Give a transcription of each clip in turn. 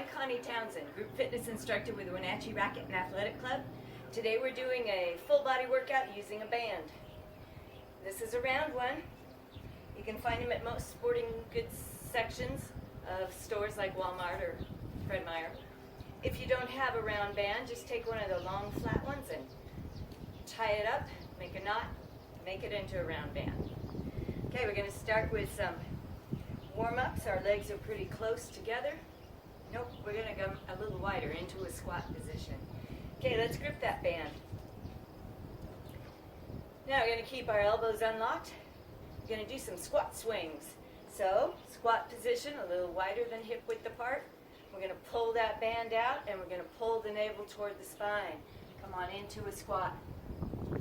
I'm Connie Townsend, group fitness instructor with the Wenatchee Racquet Athletic Club. Today we're doing a full body workout using a band. This is a round one. You can find them at most sporting goods sections of stores like Walmart or Fred Meyer. If you don't have a round band, just take one of the long flat ones and tie it up, make a knot, make it into a round band. Okay, we're going to start with some warm-ups. Our legs are pretty close together. Nope, we're going to go a little wider into a squat position. Okay, let's grip that band. Now we're going to keep our elbows unlocked. We're going to do some squat swings. So, squat position, a little wider than hip width apart. We're going to pull that band out and we're going to pull the navel toward the spine. Come on into a squat.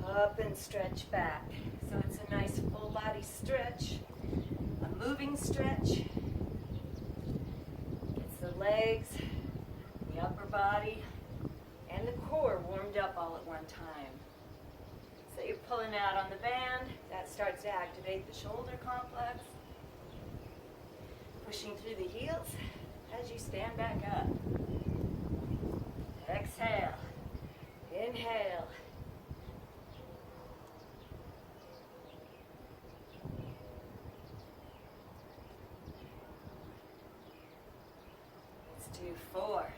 Up and stretch back. So it's a nice full body stretch, a moving stretch. Gets the legs, the upper body, and the core warmed up all at one time. So you're pulling out on the band. That starts to activate the shoulder complex. Pushing through the heels as you stand back up. Exhale. Inhale. Let's do 4,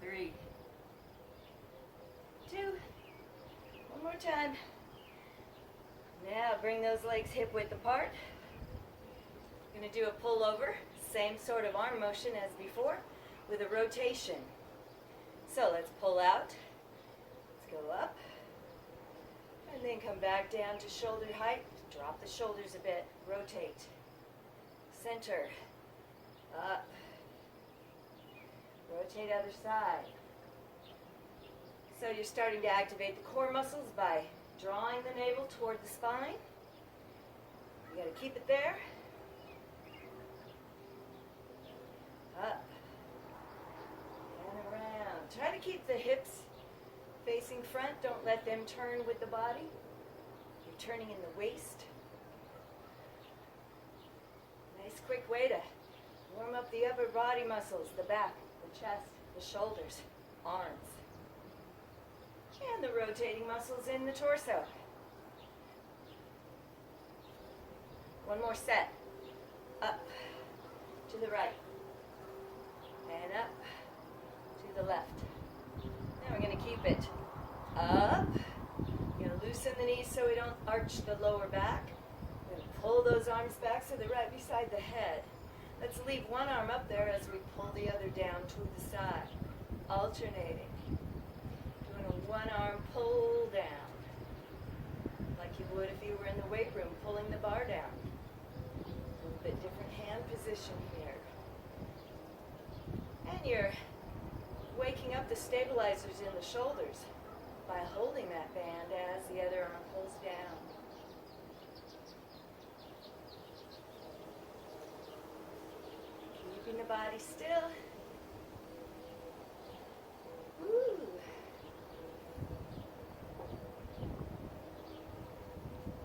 3, 2, one more time. Now bring those legs hip width apart. We're going to do a pull over, same sort of arm motion as before, with a rotation. So let's pull out, let's go up, and then come back down to shoulder height, drop the shoulders a bit, rotate, center, up, rotate other side. So you're starting to activate the core muscles by drawing the navel toward the spine. You got to keep it there. Up and around. Try to keep the hips facing front. Don't let them turn with the body. You're turning in the waist. Nice quick way to warm up the upper body muscles, the back, the chest, the shoulders, arms, and the rotating muscles in the torso. One more set. Up to the right. And up to the left. Now we're going to keep it up. We're going to loosen the knees so we don't arch the lower back. We're going to pull those arms back so they're right beside the head. Let's leave one arm up there as we pull the other down to the side. Alternating. Doing a one arm pull down. Like you would if you were in the weight room pulling the bar down. A little bit different hand position here. And you're waking up the stabilizers in the shoulders by holding that band as the other arm pulls down. Keeping the body still. Woo.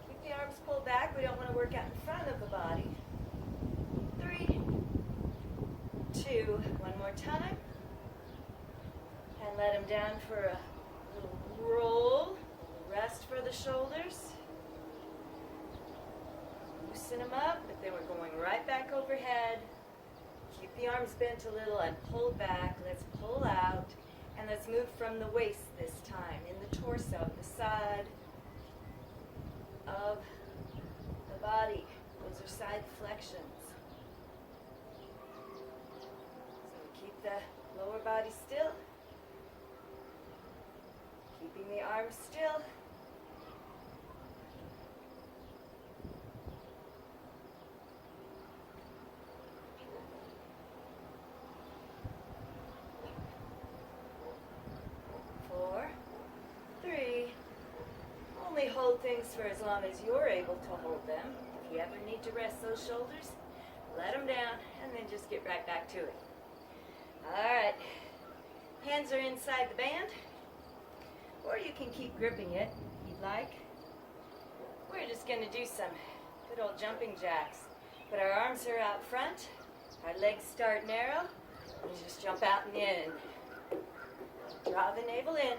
Keep the arms pulled back. We don't want to work out in front of the body. 3, 2, one more time, and let them down for a little roll, rest for the shoulders, loosen them up, but then we're going right back overhead. Keep the arms bent a little and pull back. Let's pull out, and let's move from the waist this time, in the torso, the side of the body. Those are side flexions. Keep the lower body still. Keeping the arms still. Four, 3. Only hold things for as long as you're able to hold them. If you ever need to rest those shoulders, let them down and then just get right back to it. Alright, hands are inside the band, or you can keep gripping it if you'd like. We're just going to do some good old jumping jacks, but our arms are out front, Our legs start narrow, and just jump out and in. Draw the navel in.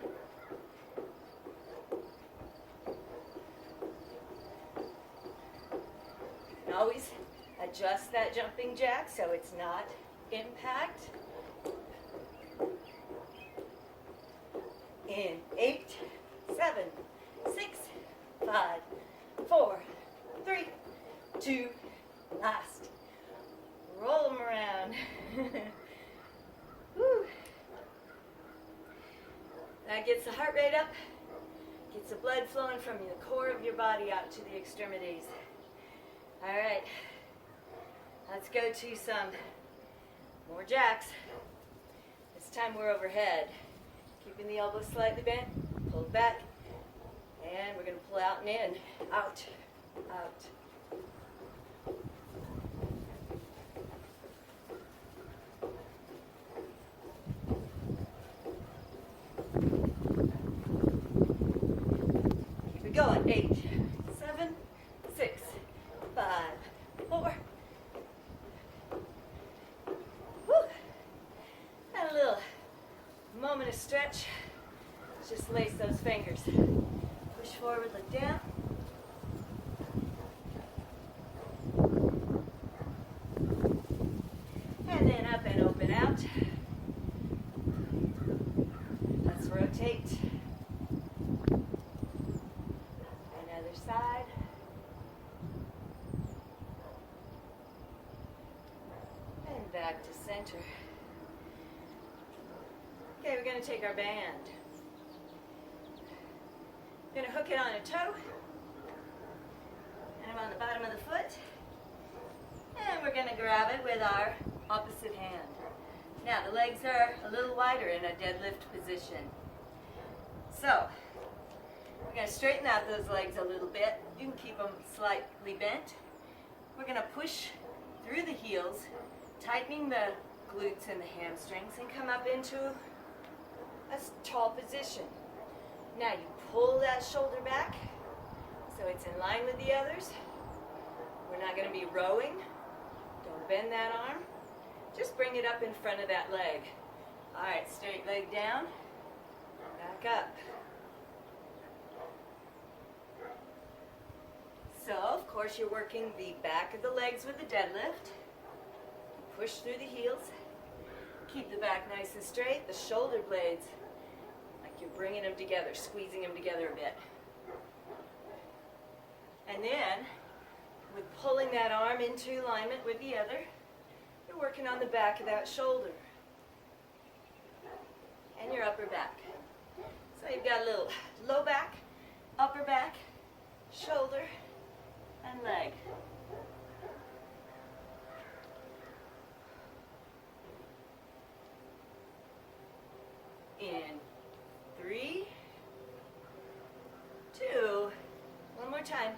You can always adjust that jumping jack so it's not impact. In 8, 7, 6, 5, 4, 3, 2, last. Roll them around. Woo. That gets the heart rate up, gets the blood flowing from the core of your body out to the extremities. All right, let's go to some more jacks. This time we're overhead. Keeping the elbows slightly bent, pull back, and we're going to pull out and in. Out, out. Keep it going. 8, 7, 6, 5, 4. Woo. And a little moment of stretch. Just lace those fingers. Push forward, look down. And then up and open out. Let's rotate. Another side. And back to center. Okay, we're going to take our band. We're going to hook it on a toe. And I'm on the bottom of the foot. And we're going to grab it with our opposite hand. Now, the legs are a little wider in a deadlift position. So, we're going to straighten out those legs a little bit. You can keep them slightly bent. We're going to push through the heels, tightening the glutes and the hamstrings, and come up into a tall position. Now you pull that shoulder back so it's in line with the others. We're not going to be rowing. Don't bend that arm. Just bring it up in front of that leg. All right, straight leg down, back up. So, of course, you're working the back of the legs with the deadlift. Push through the heels. Keep the back nice and straight. The shoulder blades, like you're bringing them together, squeezing them together a bit. And then, with pulling that arm into alignment with the other, you're working on the back of that shoulder and your upper back. So you've got a little low back, upper back, shoulder, and leg. In 3, 2, one more time.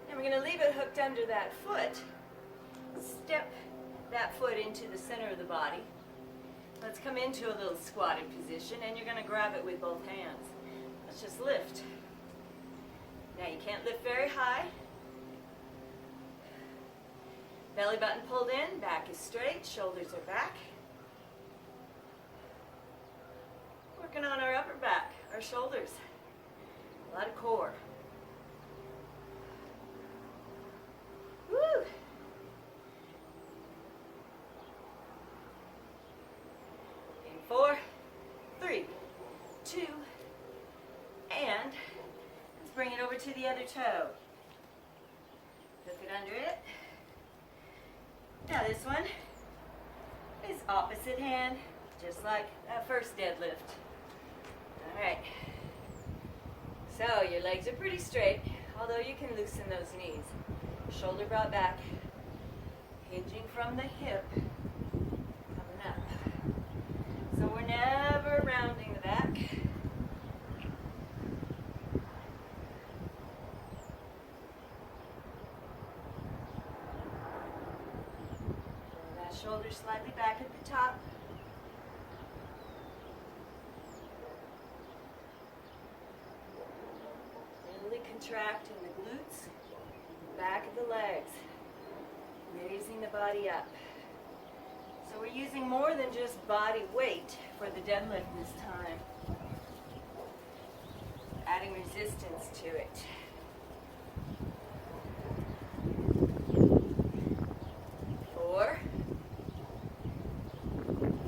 And we're going to leave it hooked under that foot. Step that foot into the center of the body. Let's come into a little squatted position, and you're going to grab it with both hands. Let's just lift. Now you can't lift very high. Belly button pulled in, back is straight, shoulders are back. Working on our upper back, our shoulders. A lot of core. Woo! In 4, 3, 2, and let's bring it over to the other toe. Hook it under it. Now this one is opposite hand, just like that first deadlift. Alright, so your legs are pretty straight, although you can loosen those knees. Shoulder brought back, hinging from the hip, coming up. So we're never rounding the back. Pull that shoulder slightly back at the top. Contract in the glutes, back of the legs. raising the body up. So we're using more than just body weight for the deadlift this time. Adding resistance to it. 4,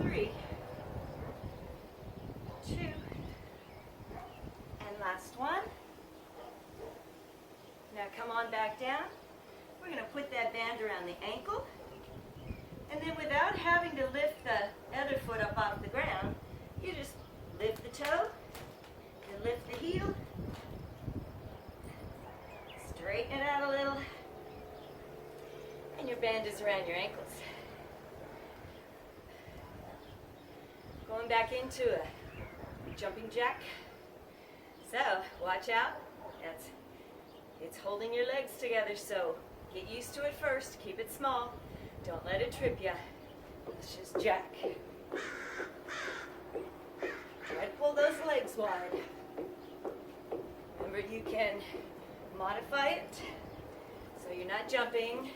3, 2, and last one. Now come on back down. We're going to put that band around the ankle. And then without having to lift the other foot up off the ground, you just lift the toe, and lift the heel, straighten it out a little, and your band is around your ankles. Going back into a jumping jack. So, watch out. It's holding your legs together, so get used to it first. Keep it small. Don't let it trip you. Let's just jack. Try to pull those legs wide. Remember, you can modify it so you're not jumping.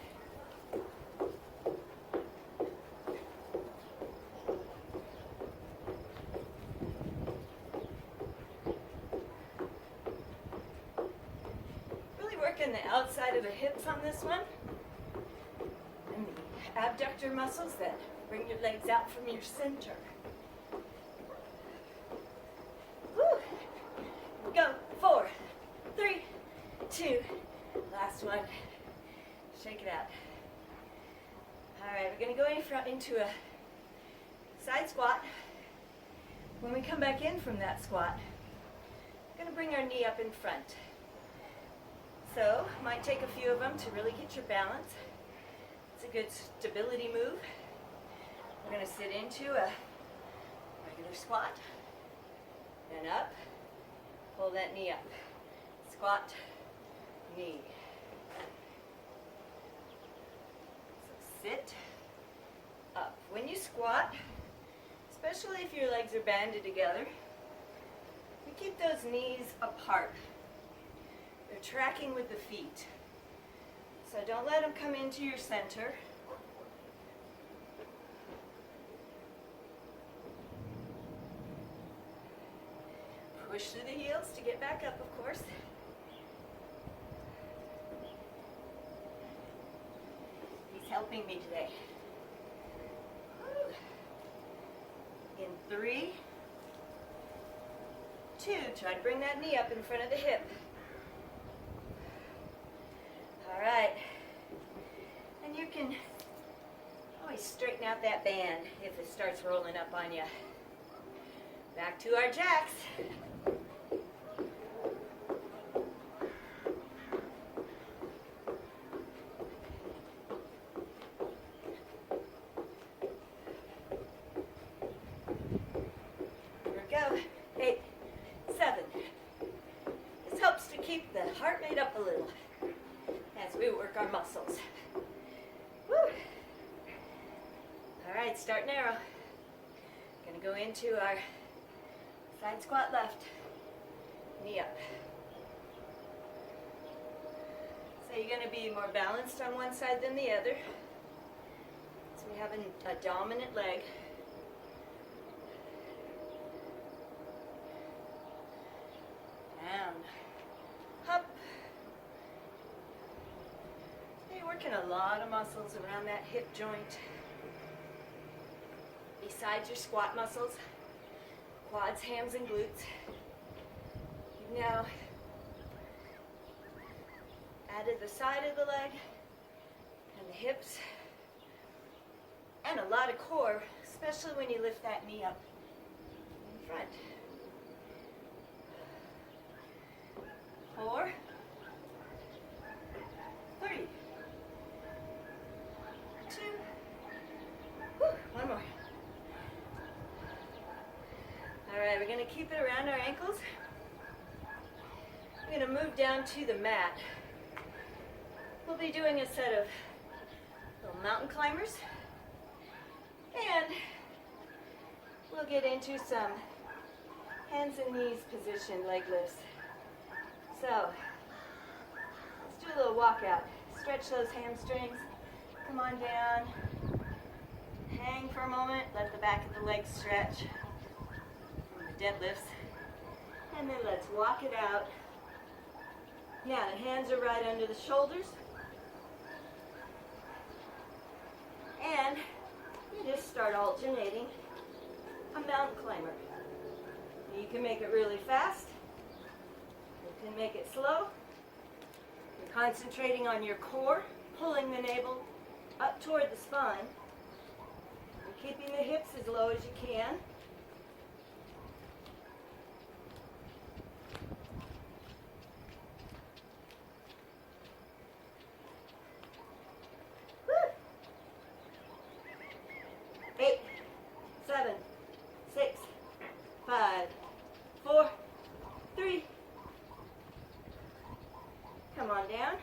Really working the outside of the hips on this one. And the abductor muscles that bring your legs out from your center. Woo. Go. 4, 3, 2. Last one. Shake it out. All right, we're going to go into a side squat. When we come back in from that squat, we're going to bring our knee up in front. So, might take a few of them to really get your balance. It's a good stability move. We're going to sit into a regular squat, then up, pull that knee up, squat, knee. So sit, up. When you squat, especially if your legs are banded together, you keep those knees apart. They're tracking with the feet. So don't let them come into your center. Push through the heels to get back up, of course. He's helping me today. In 3, 2, try to bring that knee up in front of the hip. All right. And you can always straighten out that band if it starts rolling up on you. Back to our jacks. Here we go. 8, 7. This helps to keep the heart rate up a little as we work our muscles. Woo. All right, start narrow. Gonna go into our side squat left, knee up. So you're gonna be more balanced on one side than the other. So we have a dominant leg. Down, up. You're working a lot of muscles around that hip joint. Besides your squat muscles, quads, hams, and glutes. You've now added the side of the leg and the hips and a lot of core, especially when you lift that knee up in front. 4, 3, 2, whew, one more. All right, we're going to keep it around our ankles. We're going to move down to the mat. We'll be doing a set of little mountain climbers. And we'll get into some hands and knees position leg lifts. So, let's do a little walkout. Stretch those hamstrings, Come on down. Hang for a moment. Let the back of the legs stretch from the deadlifts. And then let's walk it out. Now the hands are right under the shoulders. And you just start alternating a mountain climber. You can make it really fast. You can make it slow. You're concentrating on your core, pulling the navel up toward the spine. You're keeping the hips as low as you can. Woo! 8, 7, 6, 5, 4, 3. Come on down.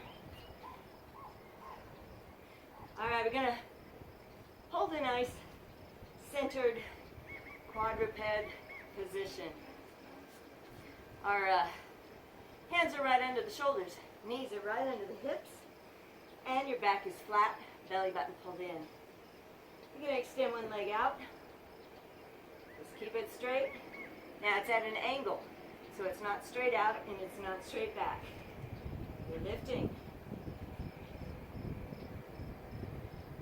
All right, we're going to hold a nice centered quadruped position. Our hands are right under the shoulders, knees are right under the hips, and your back is flat, belly button pulled in. You're going to extend one leg out. Just keep it straight. Now it's at an angle, so it's not straight out and it's not straight back. You're lifting.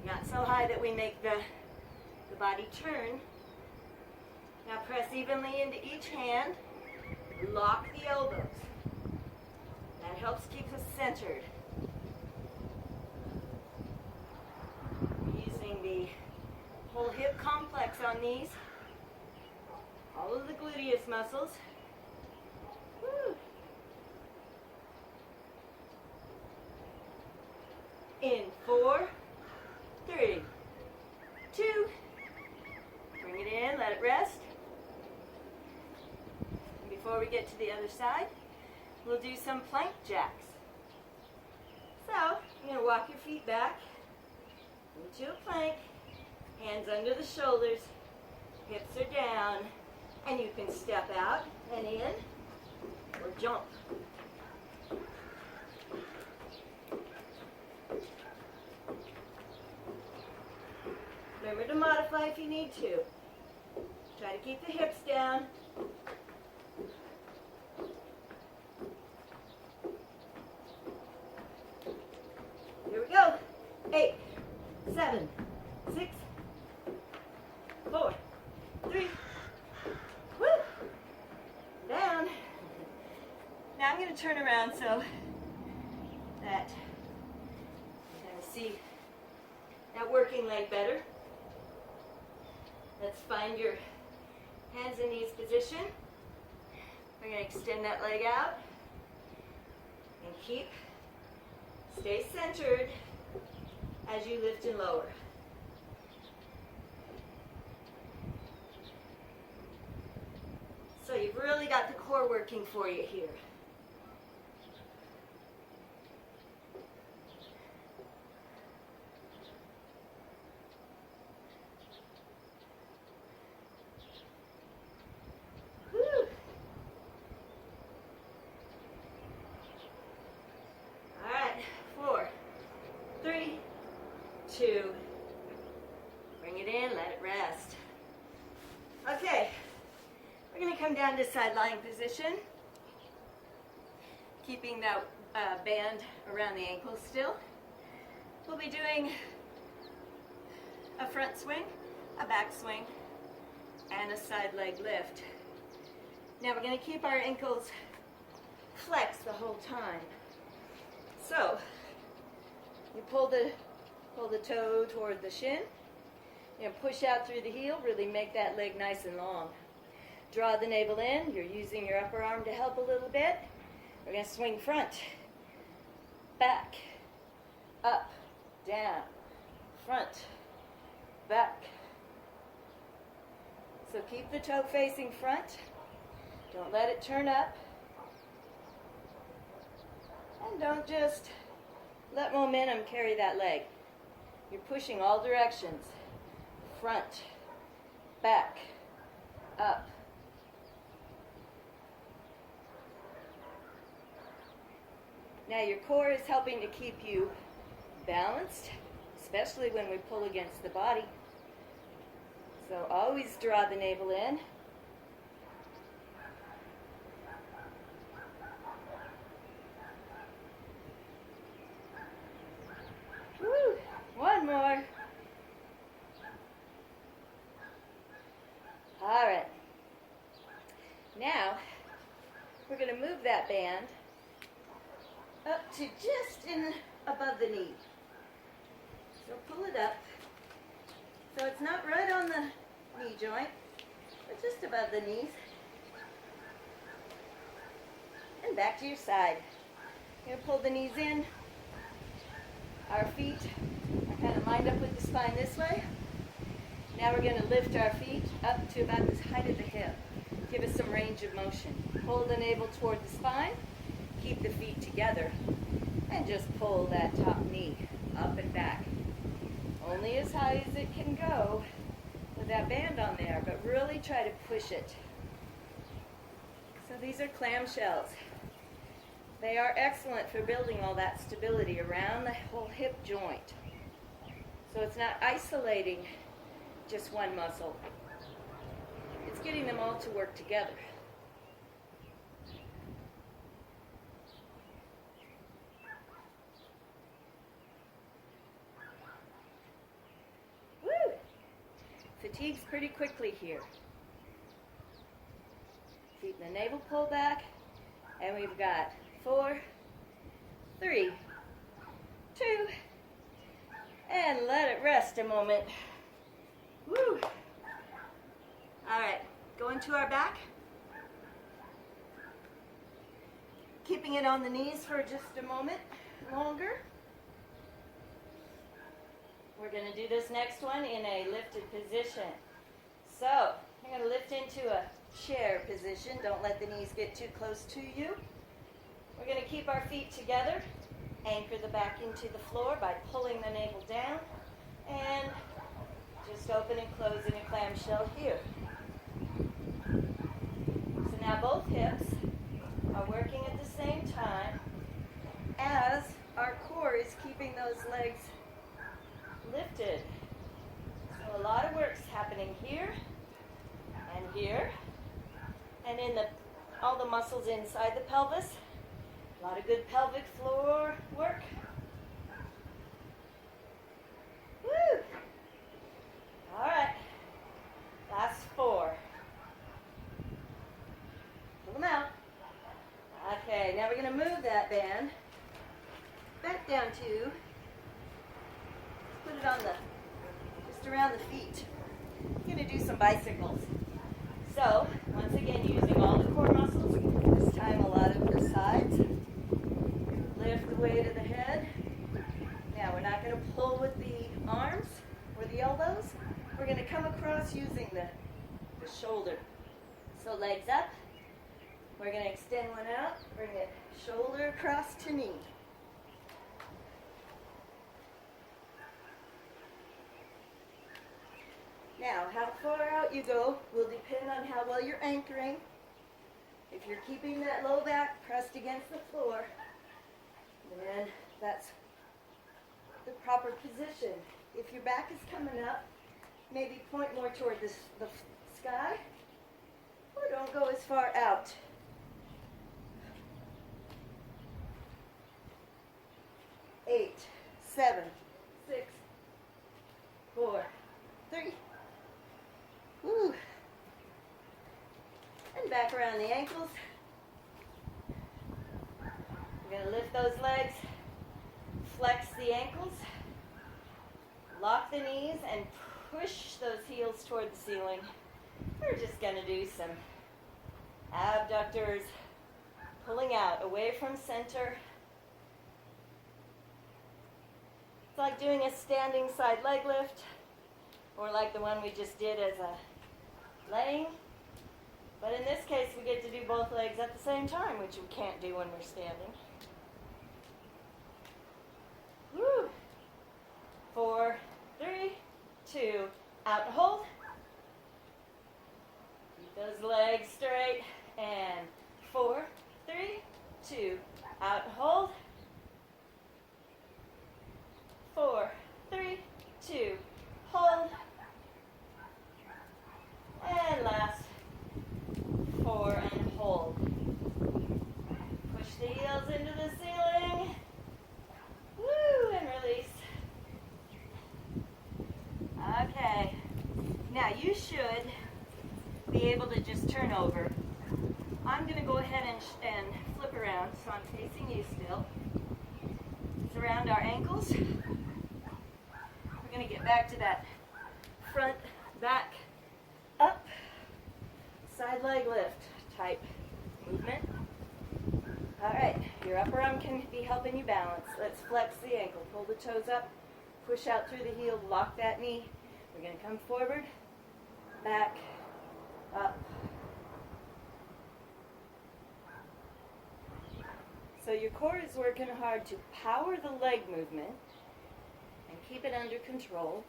Not so high that we make the body turn. Now press evenly into each hand. Lock the elbows. That helps keep us centered. Using the whole hip complex on these. All of the gluteus muscles. Woo. In 4, 3, 2. Bring it in, let it rest. Before we get to the other side, we'll do some plank jacks. So, you're going to walk your feet back into a plank, hands under the shoulders, hips are down, and you can step out and in or jump. Remember to modify if you need to. Try to keep the hips down. Here we go. 8, 7, 6, 4, 3. Woo! Down. Now I'm going to turn around so that you kind of see that working leg better. Let's find your hands and knees position. We're going to extend that leg out and stay centered as you lift and lower. So you've really got the core working for you here. Woo. All right, 4, 3, 2. Bring it in, let it rest. Okay. We're going to come down to side lying position, keeping that band around the ankles still. We'll be doing a front swing, a back swing, and a side leg lift. Now we're going to keep our ankles flexed the whole time. So you pull the toe toward the shin, and push out through the heel, really make that leg nice and long. Draw the navel in. You're using your upper arm to help a little bit. We're going to swing front, back, up, down, front, back. So keep the toe facing front. Don't let it turn up. And don't just let momentum carry that leg. You're pushing all directions. Front, back, up. Now your core is helping to keep you balanced, especially when we pull against the body. So always draw the navel in. Woo! One more. All right. Now, we're going to move that band up to just above the knee. So pull it up. So it's not right on the knee joint, but just above the knees. And back to your side. You're going to pull the knees in. Our feet are kind of lined up with the spine this way. Now we're going to lift our feet up to about the height of the hip. Give us some range of motion. Pull the navel toward the spine. Keep the feet together. And just pull that top knee up and back. Only as high as it can go with that band on there, but really try to push it. So these are clamshells. They are excellent for building all that stability around the whole hip joint. So it's not isolating just one muscle. It's getting them all to work together. Woo! Fatigues pretty quickly here. Keep the navel pulled back, and we've got 4, 3, 2, and let it rest a moment. Woo! All right, going to our back. Keeping it on the knees for just a moment longer. We're going to do this next one in a lifted position. So, you're going to lift into a chair position. Don't let the knees get too close to you. We're going to keep our feet together. Anchor the back into the floor by pulling the navel down. And just open and close in a clamshell here. So now both hips are working at the same time as our core is keeping those legs lifted. So a lot of work's happening here and here and in all the muscles inside the pelvis. A lot of good pelvic floor work. Woo! All right, last 4. Pull them out. Okay, now we're going to move that band back down to, put it on just around the feet. We're going to do some bicycles. So, once again, using all the core muscles, this time a lot of the sides. Lift the weight of the head. Now, we're not going to pull with the arms or the elbows. We're going to come across using the shoulder. So legs up. We're going to extend one out. Bring it shoulder across to knee. Now, how far out you go will depend on how well you're anchoring. If you're keeping that low back pressed against the floor, then that's the proper position. If your back is coming up, maybe point more toward the sky, or don't go as far out. Eight, 7, 6, 4, 3. Woo. And back around the ankles. We're going to lift those legs, flex the ankles, lock the knees, and push those heels toward the ceiling. We're just going to do some abductors, pulling out away from center. It's like doing a standing side leg lift, or like the one we just did as a laying. But in this case, we get to do both legs at the same time, which we can't do when we're standing. Woo! 4, 3, 2, out and hold. Keep those legs straight. And 4, 3, 2, out and hold. 4, 3, around our ankles. We're going to get back to that front, back, up, side leg lift type movement. All right, your upper arm can be helping you balance. Let's flex the ankle. Pull the toes up, push out through the heel, lock that knee. We're going to come forward, back, up. So your core is working hard to power the leg movement and keep it under control,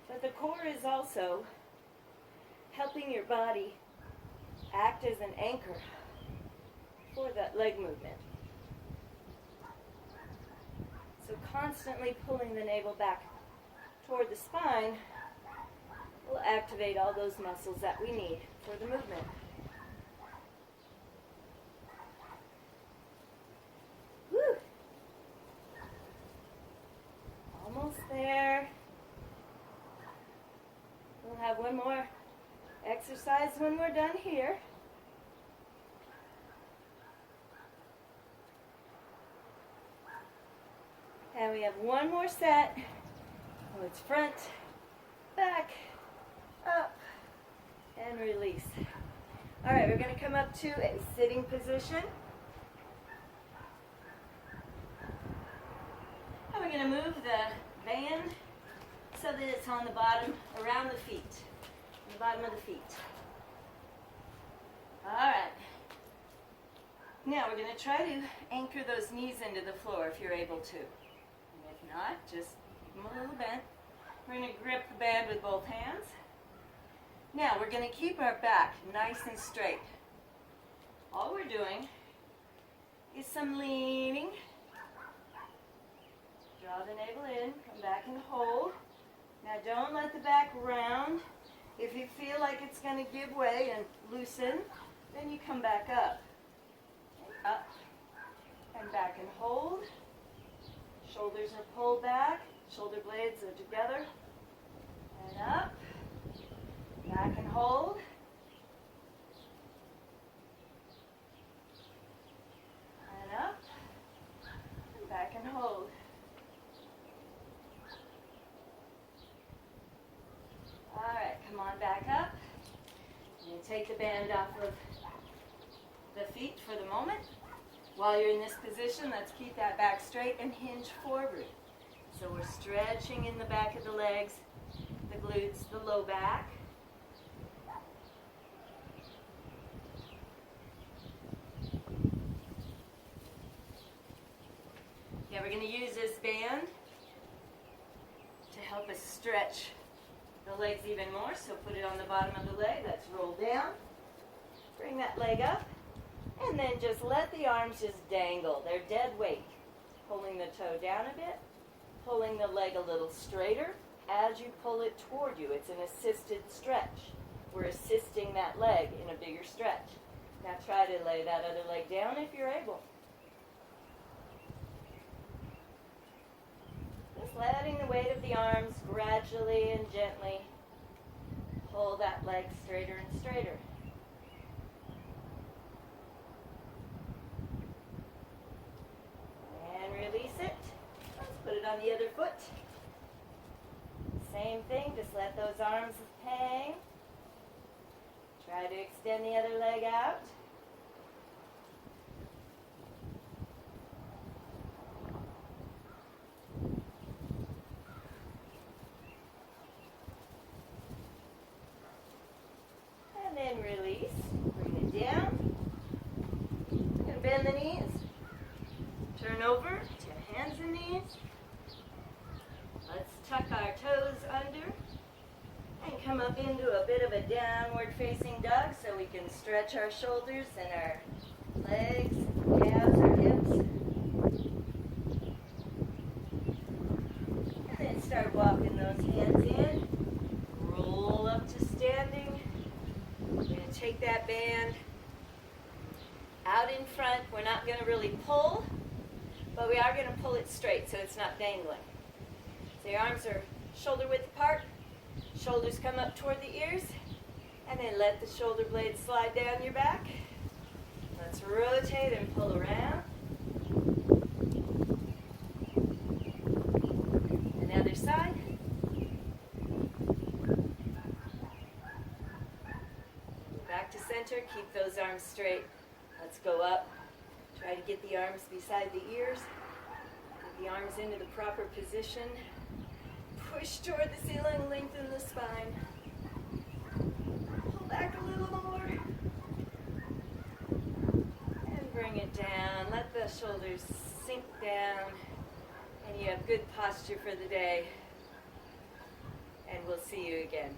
but the core is also helping your body act as an anchor for that leg movement. So constantly pulling the navel back toward the spine will activate all those muscles that we need for the movement. Woo! Almost there. We'll have one more exercise when we're done here. And we have one more set. So it's front, back, up, and release. All right, we're going to come up to a sitting position. And we're going to move the band so that it's on the bottom, around the feet, on the bottom of the feet. All right. Now we're going to try to anchor those knees into the floor if you're able to. And if not, just keep them a little bent. We're going to grip the band with both hands. Now we're going to keep our back nice and straight. All we're doing is some leaning. Draw the navel in, come back and hold. Now don't let the back round. If you feel like it's going to give way and loosen, then you come back up. And up and back and hold. Shoulders are pulled back. Shoulder blades are together. And up. Back and hold. And up. And back and hold. All right, come on back up. You take the band off of the feet for the moment. While you're in this position, let's keep that back straight and hinge forward. So we're stretching in the back of the legs, the glutes, the low back. Yeah, we're going to use this band to help us stretch the legs even more. So put it on the bottom of the leg. Let's roll down. Bring that leg up. And then just let the arms just dangle. They're dead weight. Pulling the toe down a bit. Pulling the leg a little straighter as you pull it toward you. It's an assisted stretch. We're assisting that leg in a bigger stretch. Now try to lay that other leg down if you're able. Just letting the weight of the arms gradually and gently pull that leg straighter and straighter. And release it. Let's put it on the other foot. Same thing, just let those arms hang. Try to extend the other leg out. And then release. Bring it down. And bend the knees. Turn over to hands and knees. Let's tuck our toes under and come up into a bit of a downward facing dog so we can stretch our shoulders and our legs, calves, our hips. And then start walking those hands in. Roll up to standing. We're going to take that band out in front. We're not going to really pull, but we are going to pull it straight so it's not dangling. So your arms are shoulder width apart, shoulders come up toward the ears, and then let the shoulder blades slide down your back. Let's rotate and pull around. the other side. Back to center, keep those arms straight. Let's go up. Try to get the arms beside the ears. Get the arms into the proper position. Push toward the ceiling, lengthen the spine. Pull back a little more. And bring it down. Let the shoulders sink down. And you have good posture for the day. And we'll see you again.